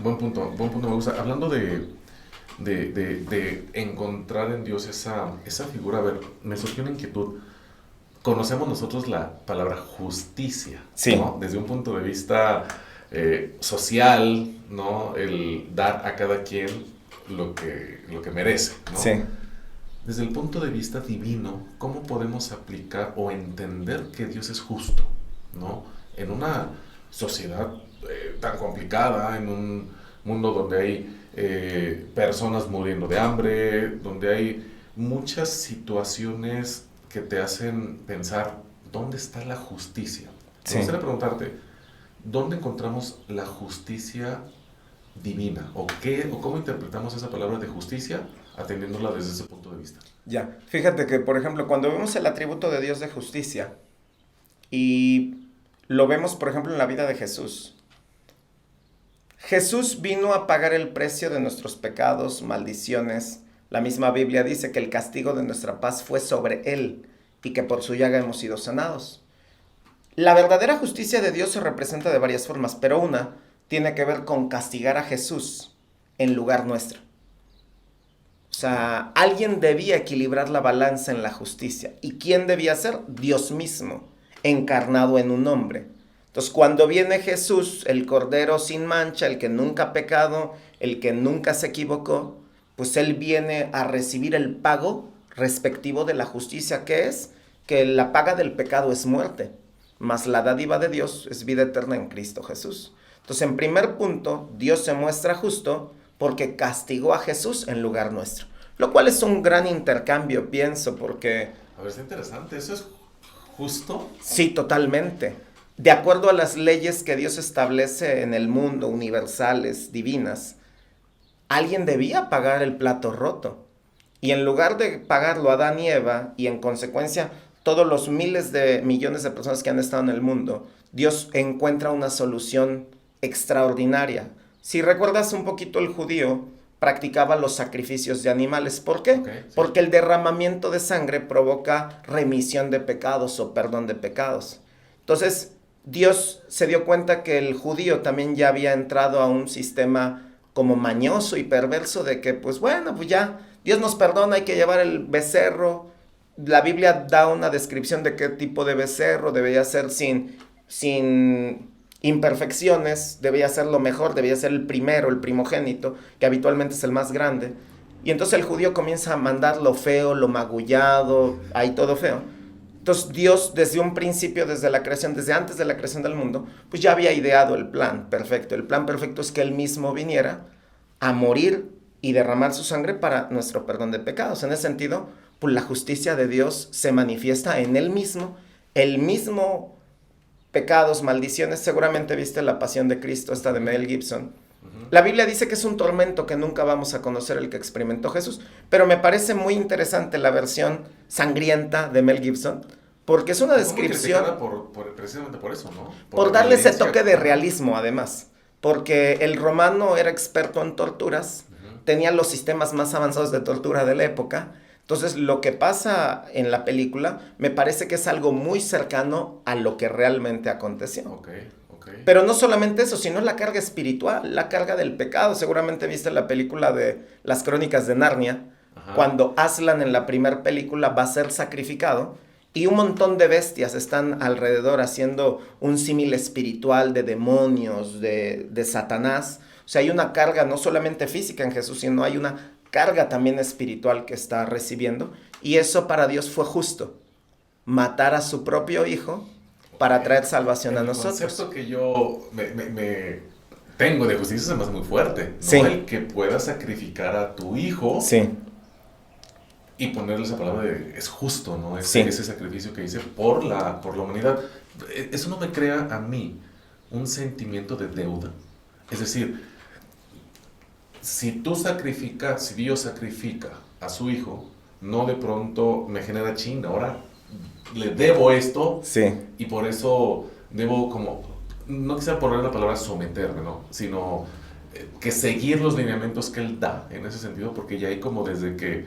Buen punto, me gusta. Hablando de encontrar en Dios esa figura, a ver, me surgió una inquietud. Conocemos nosotros la palabra justicia, sí, ¿no? Desde un punto de vista social, ¿no? El dar a cada quien lo que merece, ¿no? Sí. Desde el punto de vista divino, ¿cómo podemos aplicar o entender que Dios es justo, ¿no? En una sociedad tan complicada, en un mundo donde hay personas muriendo de hambre, donde hay muchas situaciones que te hacen pensar, ¿dónde está la justicia? Sí. Me gustaría preguntarte, ¿dónde encontramos la justicia divina? ¿O cómo interpretamos esa palabra de justicia atendiéndola desde ese punto de vista? Ya, fíjate que, por ejemplo, cuando vemos el atributo de Dios de justicia y lo vemos, por ejemplo, en la vida de Jesús. Jesús vino a pagar el precio de nuestros pecados, maldiciones. La misma Biblia dice que el castigo de nuestra paz fue sobre él y que por su llaga hemos sido sanados. La verdadera justicia de Dios se representa de varias formas, pero una tiene que ver con castigar a Jesús en lugar nuestro. O sea, alguien debía equilibrar la balanza en la justicia. ¿Y quién debía ser? Dios mismo, encarnado en un hombre. Entonces, cuando viene Jesús, el Cordero sin mancha, el que nunca ha pecado, el que nunca se equivocó, pues Él viene a recibir el pago respectivo de la justicia, que es que la paga del pecado es muerte, mas la dádiva de Dios es vida eterna en Cristo Jesús. Entonces, en primer punto, Dios se muestra justo porque castigó a Jesús en lugar nuestro. Lo cual es un gran intercambio, pienso, porque... A ver, es interesante, ¿eso es justo? Sí, totalmente. De acuerdo a las leyes que Dios establece en el mundo, universales, divinas, alguien debía pagar el plato roto. Y en lugar de pagarlo Adán y Eva, y en consecuencia todos los miles de millones de personas que han estado en el mundo, Dios encuentra una solución extraordinaria. Si recuerdas un poquito, el judío practicaba los sacrificios de animales. ¿Por qué? Okay, sí. Porque el derramamiento de sangre provoca remisión de pecados o perdón de pecados. Entonces, Dios se dio cuenta que el judío también ya había entrado a un sistema como mañoso y perverso de que, pues bueno, pues ya, Dios nos perdona, hay que llevar el becerro. La Biblia da una descripción de qué tipo de becerro debía ser sin imperfecciones, debía ser lo mejor, debía ser el primero, el primogénito, que habitualmente es el más grande. Y entonces el judío comienza a mandar lo feo, lo magullado, ahí todo feo. Entonces Dios desde un principio, desde la creación, desde antes de la creación del mundo, pues ya había ideado el plan perfecto. El plan perfecto es que Él mismo viniera a morir y derramar su sangre para nuestro perdón de pecados. En ese sentido, pues la justicia de Dios se manifiesta en Él mismo. El mismo pecados, maldiciones, seguramente viste La Pasión de Cristo, esta de Mel Gibson. La Biblia dice que es un tormento que nunca vamos a conocer el que experimentó Jesús, pero me parece muy interesante la versión sangrienta de Mel Gibson, porque es una descripción... Precisamente por eso, ¿no? Por darle ese toque de realismo, además, porque el romano era experto en torturas, tenía los sistemas más avanzados de tortura de la época. Entonces, lo que pasa en la película me parece que es algo muy cercano a lo que realmente aconteció. Ok. Okay. Pero no solamente eso, sino la carga espiritual, la carga del pecado. Seguramente viste la película de Las Crónicas de Narnia, Ajá. cuando Aslan en la primera película va a ser sacrificado y un montón de bestias están alrededor haciendo un símil espiritual de demonios, de Satanás. O sea, hay una carga no solamente física en Jesús, sino hay una carga también espiritual que está recibiendo. Y eso para Dios fue justo, matar a su propio hijo para traer salvación a nosotros. El concepto que yo me tengo de justicia se me hace muy fuerte, ¿no? Sí. El que pueda sacrificar a tu hijo, Sí. y ponerle esa palabra de es justo, ¿no? Sí. Ese sacrificio que hice por la humanidad. Eso no me crea a mí un sentimiento de deuda. Es decir, si Dios sacrifica a su hijo, no de pronto me genera chin, ahora le debo esto, Sí. y por eso debo como, no quisiera poner la palabra someterme, ¿no? Sino que seguir los lineamientos que él da en ese sentido, porque ya hay como desde que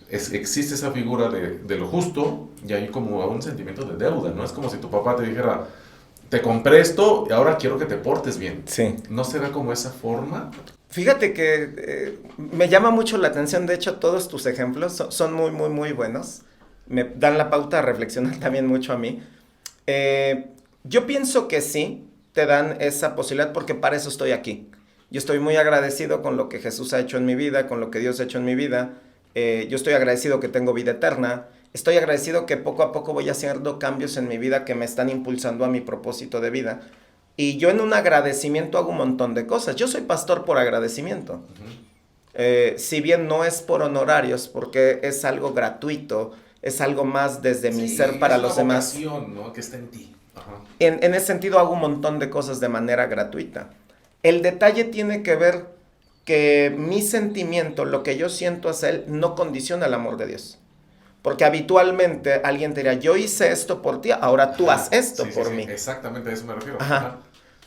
existe esa figura de lo justo, ya hay como un sentimiento de deuda, ¿no? Es como si tu papá te dijera, te compré esto y ahora quiero que te portes bien. Sí. ¿No será como esa forma? Fíjate que me llama mucho la atención, de hecho todos tus ejemplos son muy, muy, muy buenos. Me dan la pauta a reflexionar también mucho a mí. Yo pienso que sí, te dan esa posibilidad porque para eso estoy aquí. Yo estoy muy agradecido con lo que Jesús ha hecho en mi vida, con lo que Dios ha hecho en mi vida. Yo estoy agradecido que tengo vida eterna. Estoy agradecido que poco a poco voy haciendo cambios en mi vida que me están impulsando a mi propósito de vida. Y yo en un agradecimiento hago un montón de cosas. Yo soy pastor por agradecimiento. Si bien no es por honorarios, porque es algo gratuito, es algo más desde mi ser para los demás. Es una vocación, ¿no? Que está en ti. Ajá. En ese sentido hago un montón de cosas de manera gratuita. El detalle tiene que ver que mi sentimiento, lo que yo siento hacia él, no condiciona el amor de Dios. Porque habitualmente alguien te dirá, yo hice esto por ti, ahora tú haz esto por mí. Exactamente a eso me refiero. Ajá.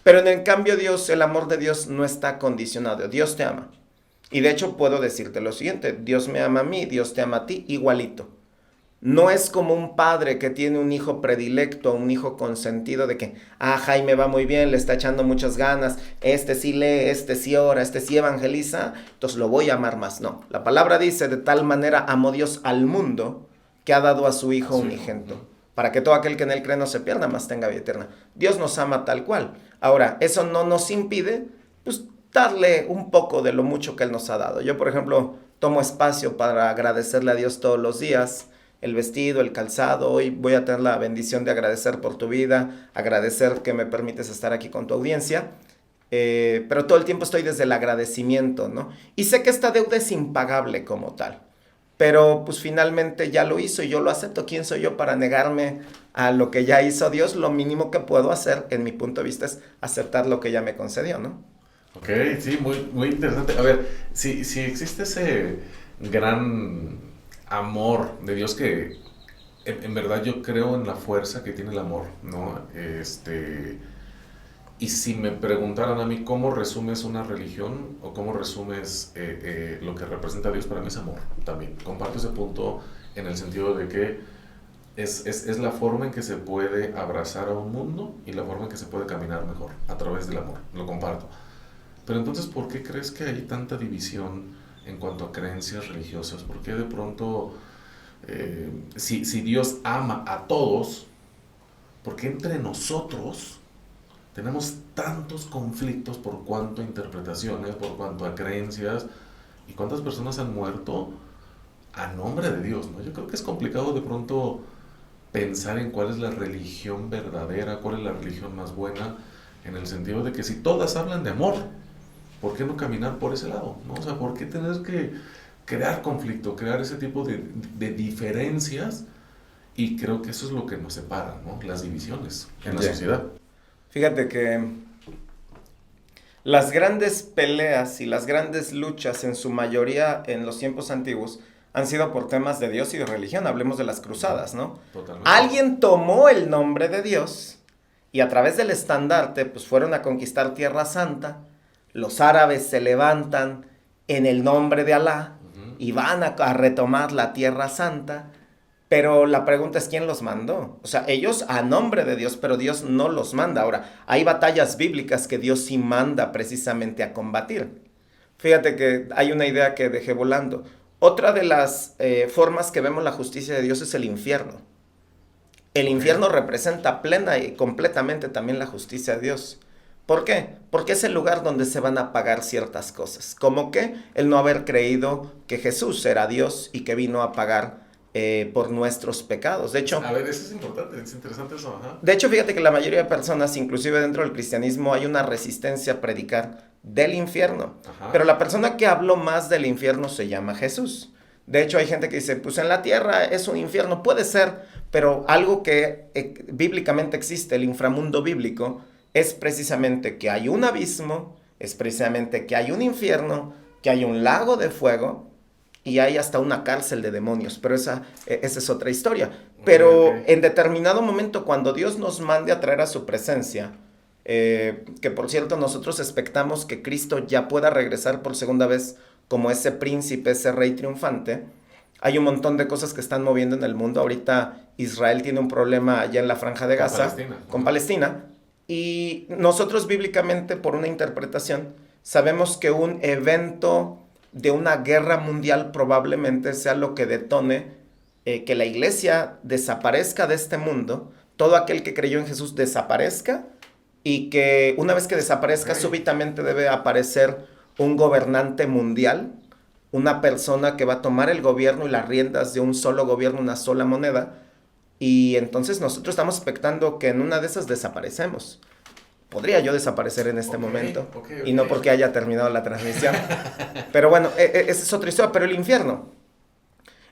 Pero en el cambio Dios, el amor de Dios no está condicionado. Dios te ama. Y de hecho puedo decirte lo siguiente, Dios me ama a mí, Dios te ama a ti, igualito. No es como un padre que tiene un hijo predilecto, un hijo consentido de que, Jaime va muy bien, le está echando muchas ganas, este sí lee, este sí ora, este sí evangeliza, entonces lo voy a amar más. No, la palabra dice, de tal manera amó Dios al mundo que ha dado a su hijo unigénito, para que todo aquel que en él cree no se pierda, mas tenga vida eterna. Dios nos ama tal cual. Ahora, eso no nos impide, pues, darle un poco de lo mucho que él nos ha dado. Yo, por ejemplo, tomo espacio para agradecerle a Dios todos los días, el vestido, el calzado. Hoy voy a tener la bendición de agradecer por tu vida, agradecer que me permites estar aquí con tu audiencia, pero todo el tiempo estoy desde el agradecimiento, ¿no? Y sé que esta deuda es impagable como tal, pero pues finalmente ya lo hizo y yo lo acepto. ¿Quién soy yo para negarme a lo que ya hizo Dios? Lo mínimo que puedo hacer, en mi punto de vista, es aceptar lo que ya me concedió, ¿no? Ok, sí, muy, muy interesante. A ver, si existe ese gran amor de Dios que en verdad yo creo en la fuerza que tiene el amor, ¿no? Y si me preguntaran a mí cómo resumes una religión o cómo resumes lo que representa a Dios, para mí es amor también. Comparto ese punto en el sentido de que es la forma en que se puede abrazar a un mundo y la forma en que se puede caminar mejor a través del amor. Lo comparto. Pero entonces, ¿por qué crees que hay tanta división en cuanto a creencias religiosas? ¿Por qué de pronto, si Dios ama a todos, por qué entre nosotros tenemos tantos conflictos por cuanto a interpretaciones, por cuanto a creencias, y cuántas personas han muerto a nombre de Dios, ¿no? Yo creo que es complicado de pronto pensar en cuál es la religión verdadera, cuál es la religión más buena, en el sentido de que si todas hablan de amor, ¿por qué no caminar por ese lado? ¿No? O sea, ¿por qué tener que crear conflicto, crear ese tipo de diferencias? Y creo que eso es lo que nos separa, ¿no? Las divisiones en la sociedad. Fíjate que las grandes peleas y las grandes luchas, en su mayoría en los tiempos antiguos, han sido por temas de Dios y de religión. Hablemos de las cruzadas, ¿no? Totalmente. Alguien tomó el nombre de Dios y a través del estandarte pues fueron a conquistar Tierra Santa. Los árabes se levantan en el nombre de Alá y van a retomar la Tierra Santa. Pero la pregunta es, ¿quién los mandó? O sea, ellos a nombre de Dios, pero Dios no los manda. Ahora, hay batallas bíblicas que Dios sí manda precisamente a combatir. Fíjate que hay una idea que dejé volando. Otra de las formas que vemos la justicia de Dios es el infierno. El Ok. infierno representa plena y completamente también la justicia de Dios. ¿Por qué? Porque es el lugar donde se van a pagar ciertas cosas. Como que el no haber creído que Jesús era Dios y que vino a pagar por nuestros pecados. A ver, eso es importante, es interesante eso, ajá. De hecho, fíjate que la mayoría de personas, inclusive dentro del cristianismo, hay una resistencia a predicar del infierno. Ajá. Pero la persona que habló más del infierno se llama Jesús. De hecho, hay gente que dice, pues en la tierra es un infierno, puede ser, pero algo que bíblicamente existe, el inframundo bíblico, es precisamente que hay un abismo, es precisamente que hay un infierno, que hay un lago de fuego y hay hasta una cárcel de demonios, pero esa es otra historia. Ok, Pero ok. en determinado momento, cuando Dios nos mande a traer a su presencia, que por cierto nosotros expectamos que Cristo ya pueda regresar por segunda vez como ese príncipe, ese rey triunfante, hay un montón de cosas que están moviendo en el mundo. Ahorita Israel tiene un problema allá en la Franja de Con Gaza, Palestina. con Ajá. Palestina, y nosotros bíblicamente, por una interpretación, sabemos que un evento de una guerra mundial probablemente sea lo que detone que la iglesia desaparezca de este mundo, todo aquel que creyó en Jesús desaparezca y que una vez que desaparezca Ok. súbitamente debe aparecer un gobernante mundial, una persona que va a tomar el gobierno y las riendas de un solo gobierno, una sola moneda, y entonces nosotros estamos expectando que en una de esas desaparecemos. Podría yo desaparecer en este Ok, momento, ok, y no ok. porque haya terminado la transmisión. Pero bueno, esa es otra historia. Pero el infierno.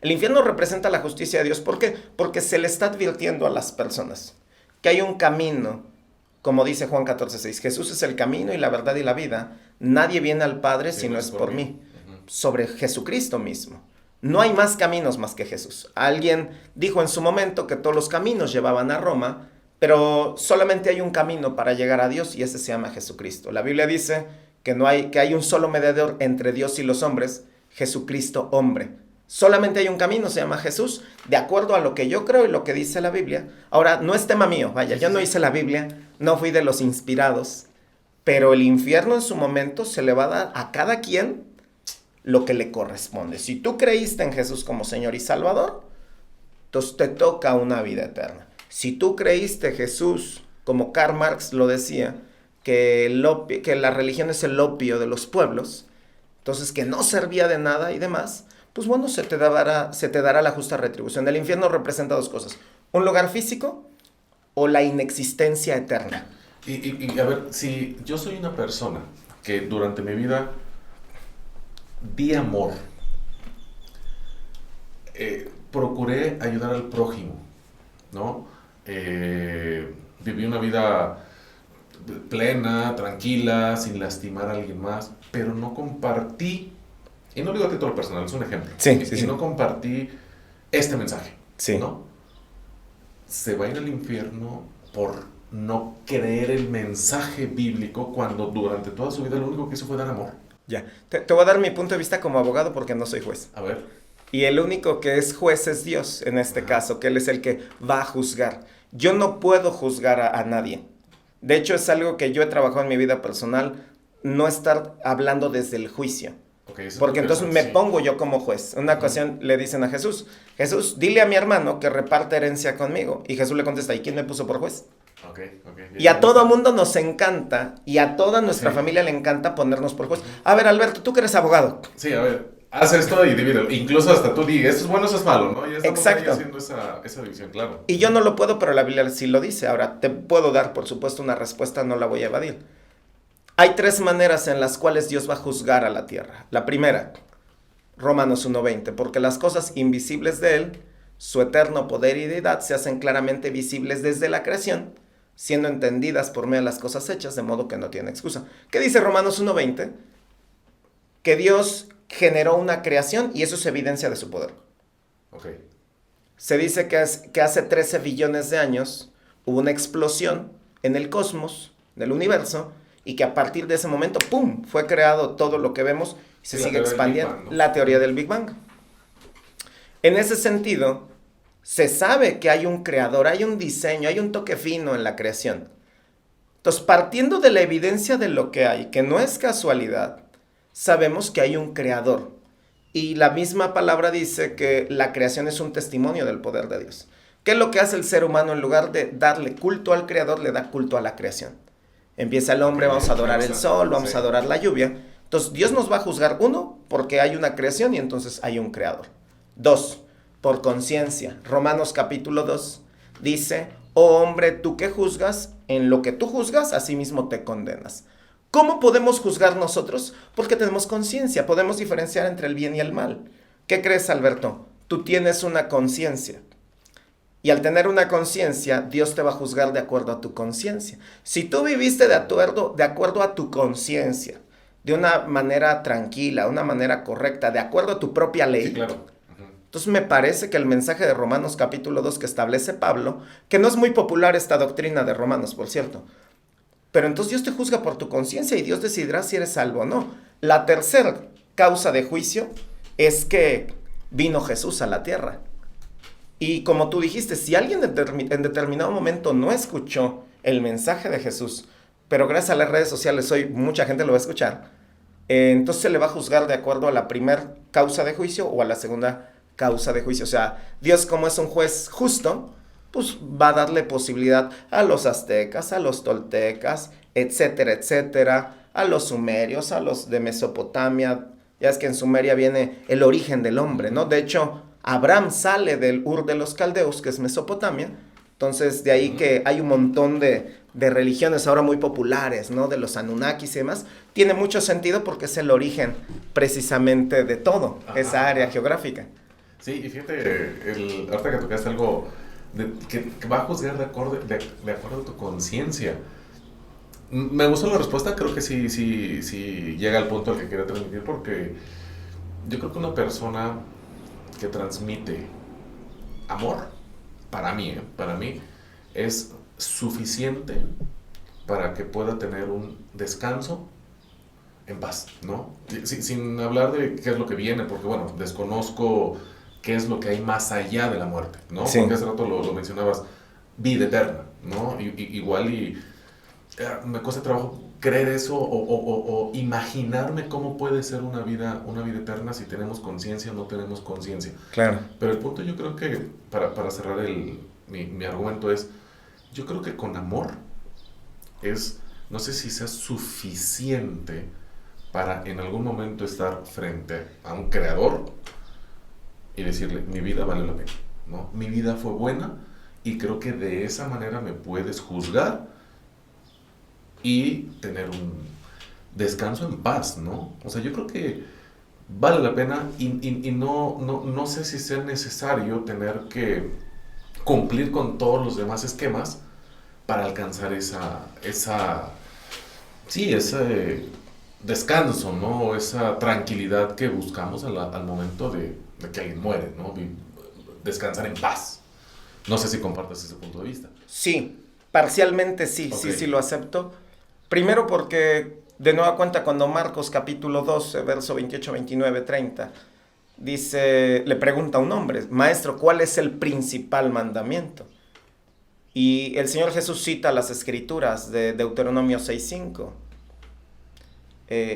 El infierno representa la justicia de Dios. ¿Por qué? Porque se le está advirtiendo a las personas que hay un camino, como dice Juan 14:6. Jesús es el camino y la verdad y la vida. Nadie viene al Padre Sí, si no no es es por por mí. mí. Ujú. Sobre Jesucristo mismo. No hay más caminos más que Jesús. Alguien dijo en su momento que todos los caminos llevaban a Roma, pero solamente hay un camino para llegar a Dios y ese se llama Jesucristo. La Biblia dice que hay un solo mediador entre Dios y los hombres, Jesucristo hombre. Solamente hay un camino, se llama Jesús, de acuerdo a lo que yo creo y lo que dice la Biblia. Ahora, no es tema mío, vaya, Sí, yo sí, no sí. hice la Biblia, no fui de los inspirados, pero el infierno en su momento se le va a dar a cada quien lo que le corresponde. Si tú creíste en Jesús como Señor y Salvador, entonces te toca una vida eterna. Si tú creíste en Jesús, como Karl Marx lo decía, que la religión es el opio de los pueblos, entonces que no servía de nada y demás, pues bueno, se te dará la justa retribución. El infierno representa dos cosas: un lugar físico o la inexistencia eterna. Y a ver, si yo soy una persona que durante mi vida di amor, procuré ayudar al prójimo, ¿no? Viví una vida plena, tranquila, sin lastimar a alguien más, pero no compartí, y no digo a título personal, es un ejemplo, Sí, sí, y sí. no compartí este mensaje, Sí. ¿no? Se va a ir al infierno por no creer el mensaje bíblico cuando durante toda su vida lo único que hizo fue dar amor. Ya. Te voy a dar mi punto de vista como abogado porque no soy juez. A ver. Y el único que es juez es Dios en este Ajá. caso, que Él es el que va a juzgar. Yo no puedo juzgar a nadie. De hecho, es algo que yo he trabajado en mi vida personal, no estar hablando desde el juicio. Okay, eso es Porque lo entonces que- me sí. pongo yo como juez. Una ocasión le dicen a Jesús, Jesús, dile a mi hermano que reparte herencia conmigo. Y Jesús le contesta, ¿y quién me puso por juez? Ok, ok. Y a todo mundo nos encanta, y a toda nuestra Sí. familia le encanta ponernos por juez. A ver, Alberto, tú que eres abogado. Sí, a ver, haz esto y divídelo. Incluso hasta tú di, esto es bueno, eso es malo, ¿no? Ya estamos Exacto. ahí haciendo esa división, claro. Y yo no lo puedo, pero la Biblia sí lo dice. Ahora, te puedo dar, por supuesto, una respuesta, no la voy a evadir. Hay tres maneras en las cuales Dios va a juzgar a la tierra. La primera, Romanos 1:20, porque las cosas invisibles de Él, su eterno poder y deidad, se hacen claramente visibles desde la creación, siendo entendidas por medio de las cosas hechas, de modo que no tiene excusa. ¿Qué dice Romanos 1:20? Que Dios generó una creación y eso es evidencia de su poder. Ok. Se dice que hace 13 billones de años hubo una explosión en el cosmos, en el universo, y que a partir de ese momento, ¡pum!, fue creado todo lo que vemos y se Sí, la sigue teoría del Big expandiendo. Bang, ¿no? La teoría del Big Bang. En ese sentido, Se sabe que hay un creador, hay un diseño, hay un toque fino en la creación. Entonces, partiendo de la evidencia de lo que hay, que no es casualidad, sabemos que hay un creador. Y la misma palabra dice que la creación es un testimonio del poder de Dios. ¿Qué es lo que hace el ser humano? En lugar de darle culto al creador, le da culto a la creación. Empieza el hombre, vamos a adorar el sol, vamos a adorar la lluvia. Entonces, Dios nos va a juzgar, uno, porque hay una creación y entonces hay un creador. Dos, por conciencia. Romanos capítulo 2 dice, oh hombre, tú que juzgas, en lo que tú juzgas, asimismo te condenas. ¿Cómo podemos juzgar nosotros? Porque tenemos conciencia, podemos diferenciar entre el bien y el mal. ¿Qué crees, Alberto? Tú tienes una conciencia. Y al tener una conciencia, Dios te va a juzgar de acuerdo a tu conciencia. Si tú viviste de acuerdo a tu conciencia, de una manera tranquila, una manera correcta, de acuerdo a tu propia ley. Sí, claro. Entonces me parece que el mensaje de Romanos capítulo 2 que establece Pablo, que no es muy popular esta doctrina de Romanos, por cierto, pero entonces Dios te juzga por tu conciencia y Dios decidirá si eres salvo o no. La tercera causa de juicio es que vino Jesús a la tierra. Y como tú dijiste, si alguien en determinado momento no escuchó el mensaje de Jesús, pero gracias a las redes sociales hoy mucha gente lo va a escuchar, entonces se le va a juzgar de acuerdo a la primera causa de juicio o a la segunda causa de juicio. O sea, Dios, como es un juez justo, pues va a darle posibilidad a los aztecas, a los toltecas, etcétera, etcétera, a los sumerios, a los de Mesopotamia. Ya es que en Sumeria viene el origen del hombre, ¿no? De hecho, Abraham sale del Ur de los Caldeos, que es Mesopotamia. Entonces, de ahí que hay un montón de religiones ahora muy populares, ¿no? De los Anunnakis y demás. Tiene mucho sentido porque es el origen precisamente de todo, esa área geográfica. Sí, y fíjate, ahorita que tocaste algo que va a juzgar de acuerdo a tu conciencia. Me gustó la respuesta, creo que sí llega al punto al que quería transmitir, porque yo creo que una persona que transmite amor, para mí, es suficiente para que pueda tener un descanso en paz, ¿no? Sin hablar de qué es lo que viene, porque bueno, desconozco qué es lo que hay más allá de la muerte, ¿no? Sí. Porque hace rato lo mencionabas, vida eterna, ¿no? Igual me cuesta trabajo creer eso o imaginarme cómo puede ser una vida eterna si tenemos conciencia o no tenemos conciencia. Claro. Pero el punto, yo creo que, para cerrar mi argumento, es, yo creo que con amor no sé si sea suficiente para en algún momento estar frente a un creador y decirle, mi vida vale la pena, ¿no? Mi vida fue buena y creo que de esa manera me puedes juzgar y tener un descanso en paz, ¿no? O sea, yo creo que vale la pena y no sé si sea necesario tener que cumplir con todos los demás esquemas para alcanzar ese descanso, ¿no? Esa tranquilidad que buscamos al momento de que alguien muere, ¿no? Descansar en paz. No sé si compartas ese punto de vista. Sí, parcialmente sí, Okay. sí lo acepto. Primero porque, de nueva cuenta, cuando Marcos capítulo 12, verso 28, 29, 30, dice, le pregunta a un hombre, maestro, ¿cuál es el principal mandamiento? Y el Señor Jesús cita las escrituras de Deuteronomio 6:5.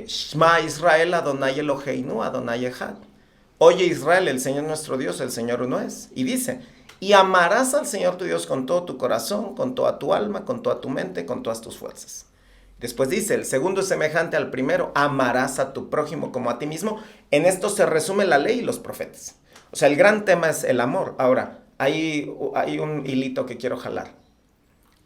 Shema Israel, Adonai Eloheinu, Adonai Echad. Oye Israel, el Señor nuestro Dios, el Señor uno es. Y dice, y amarás al Señor tu Dios con todo tu corazón, con toda tu alma, con toda tu mente, con todas tus fuerzas. Después dice, el segundo es semejante al primero, amarás a tu prójimo como a ti mismo. En esto se resume la ley y los profetas. O sea, el gran tema es el amor. Ahora, hay un hilito que quiero jalar.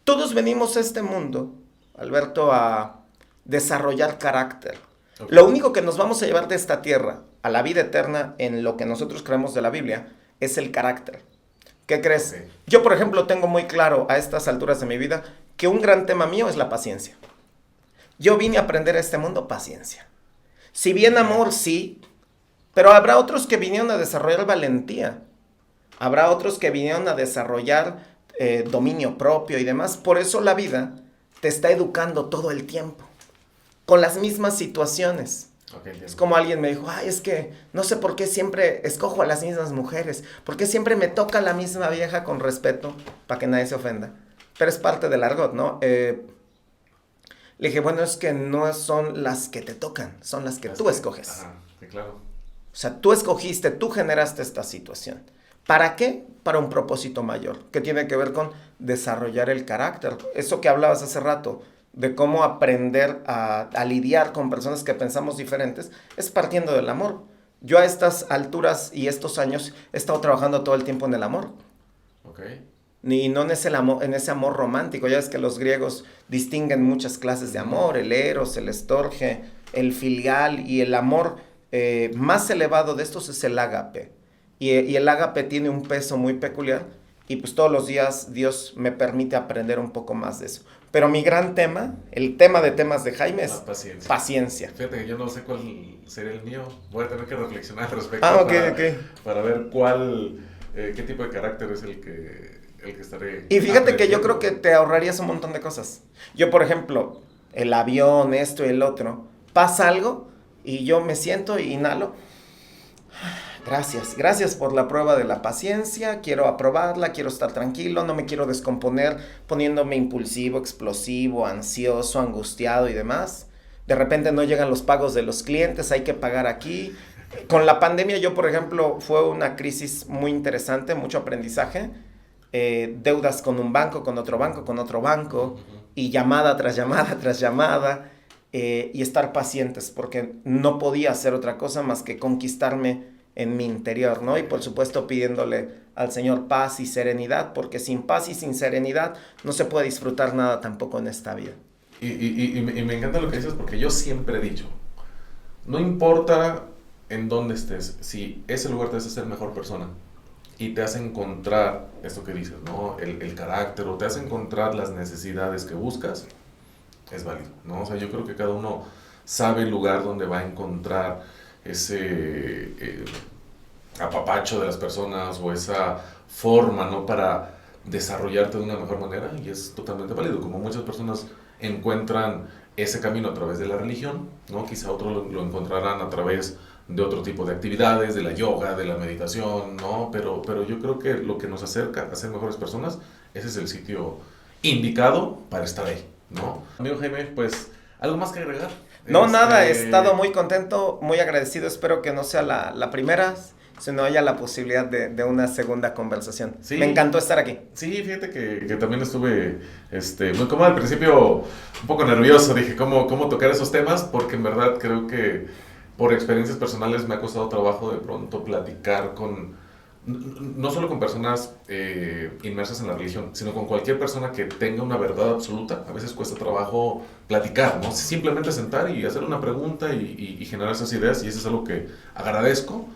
Todos venimos a este mundo, Alberto, a desarrollar carácter. Okay. Lo único que nos vamos a llevar de esta tierra a la vida eterna, en lo que nosotros creemos de la Biblia, es el carácter. ¿Qué crees? Okay. Yo, por ejemplo, tengo muy claro a estas alturas de mi vida que un gran tema mío es la paciencia. Yo vine a aprender a este mundo paciencia. Si bien amor, sí, pero habrá otros que vinieron a desarrollar valentía. Habrá otros que vinieron a desarrollar dominio propio y demás. Por eso la vida te está educando todo el tiempo, con las mismas situaciones. Okay, Es como alguien me dijo, ay, es que no sé por qué siempre escojo a las mismas mujeres, por qué siempre me toca la misma vieja con respeto, para que nadie se ofenda. Pero es parte del argot, ¿no? Le dije, bueno, es que no son las que te tocan, son las que tú escoges. Ajá, sí, claro. O sea, tú escogiste, tú generaste esta situación. ¿Para qué? Para un propósito mayor, que tiene que ver con desarrollar el carácter. Eso que hablabas hace rato, de cómo aprender a lidiar con personas que pensamos diferentes, es partiendo del amor. Yo a estas alturas y estos años he estado trabajando todo el tiempo en el amor. Ok. Y no en ese amor romántico. Ya es que los griegos distinguen muchas clases de amor, el eros, el estorge, el filial, y el amor más elevado de estos es el ágape. Y el ágape tiene un peso muy peculiar, y pues todos los días Dios me permite aprender un poco más de eso. Pero mi gran tema, el tema de temas de Jaime es paciencia. Fíjate que yo no sé cuál sería el mío. Voy a tener que reflexionar al respecto para ver qué tipo de carácter es el que estaré. Y fíjate que yo creo que te ahorrarías un montón de cosas. Yo, por ejemplo, el avión, esto y el otro, pasa algo y yo me siento y inhalo. Gracias por la prueba de la paciencia, quiero aprobarla, quiero estar tranquilo, no me quiero descomponer poniéndome impulsivo, explosivo, ansioso, angustiado y demás. De repente no llegan los pagos de los clientes, hay que pagar aquí. Con la pandemia yo, por ejemplo, fue una crisis muy interesante, mucho aprendizaje, deudas con un banco, con otro banco, y llamada tras llamada tras llamada, y estar pacientes, porque no podía hacer otra cosa más que conquistarme en mi interior, ¿no? Y por supuesto pidiéndole al Señor paz y serenidad, porque sin paz y sin serenidad no se puede disfrutar nada tampoco en esta vida. Y me encanta lo que dices, porque yo siempre he dicho, no importa en dónde estés, si ese lugar te hace ser mejor persona y te hace encontrar esto que dices, ¿no? El carácter, o te hace encontrar las necesidades que buscas, es válido, ¿no? O sea, yo creo que cada uno sabe el lugar donde va a encontrar ese apapacho de las personas, o esa forma, ¿no?, para desarrollarte de una mejor manera, y es totalmente válido. Como muchas personas encuentran ese camino a través de la religión, ¿no? Quizá otros lo encontrarán a través de otro tipo de actividades, de la yoga, de la meditación, ¿no? Pero yo creo que lo que nos acerca a ser mejores personas, ese es el sitio indicado para estar ahí, ¿no? Amigo Jaime, pues, ¿algo más que agregar? No, nada, he estado muy contento, muy agradecido, espero que no sea la primera, sino haya la posibilidad de una segunda conversación. Sí, me encantó estar aquí. Sí, fíjate que también estuve muy cómodo al principio, un poco nervioso, dije cómo tocar esos temas, porque en verdad creo que por experiencias personales me ha costado trabajo de pronto platicar no solo con personas inmersas en la religión, sino con cualquier persona que tenga una verdad absoluta. A veces cuesta trabajo platicar, ¿no? Simplemente sentar y hacer una pregunta y generar esas ideas, y eso es algo que agradezco.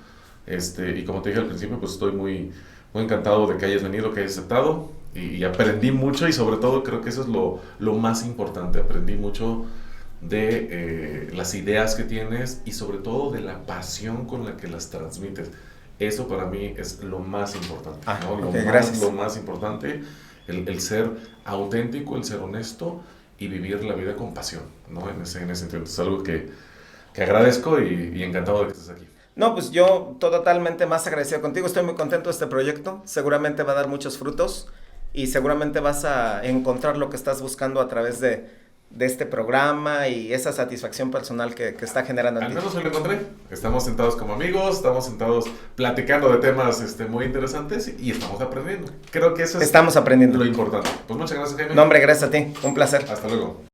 Y como te dije al principio, pues estoy muy, muy encantado de que hayas venido, que hayas aceptado, y aprendí mucho, y sobre todo creo que eso es lo más importante. Aprendí mucho de las ideas que tienes, y sobre todo de la pasión con la que las transmites. Eso para mí es lo más importante, ¿no? Lo más importante, el ser auténtico, el ser honesto y vivir la vida con pasión, ¿no? En ese sentido. Es algo que agradezco, y encantado de que estés aquí. No, pues yo totalmente más agradecido contigo. Estoy muy contento de este proyecto. Seguramente va a dar muchos frutos, y seguramente vas a encontrar lo que estás buscando a través de este programa, y esa satisfacción personal que está generando en ti. Al menos hoy lo encontré. Estamos sentados como amigos, estamos sentados platicando de temas muy interesantes, y estamos aprendiendo. Creo que eso es estamos aprendiendo lo importante. Pues muchas gracias, Jaime. No, hombre, gracias a ti. Un placer. Hasta luego.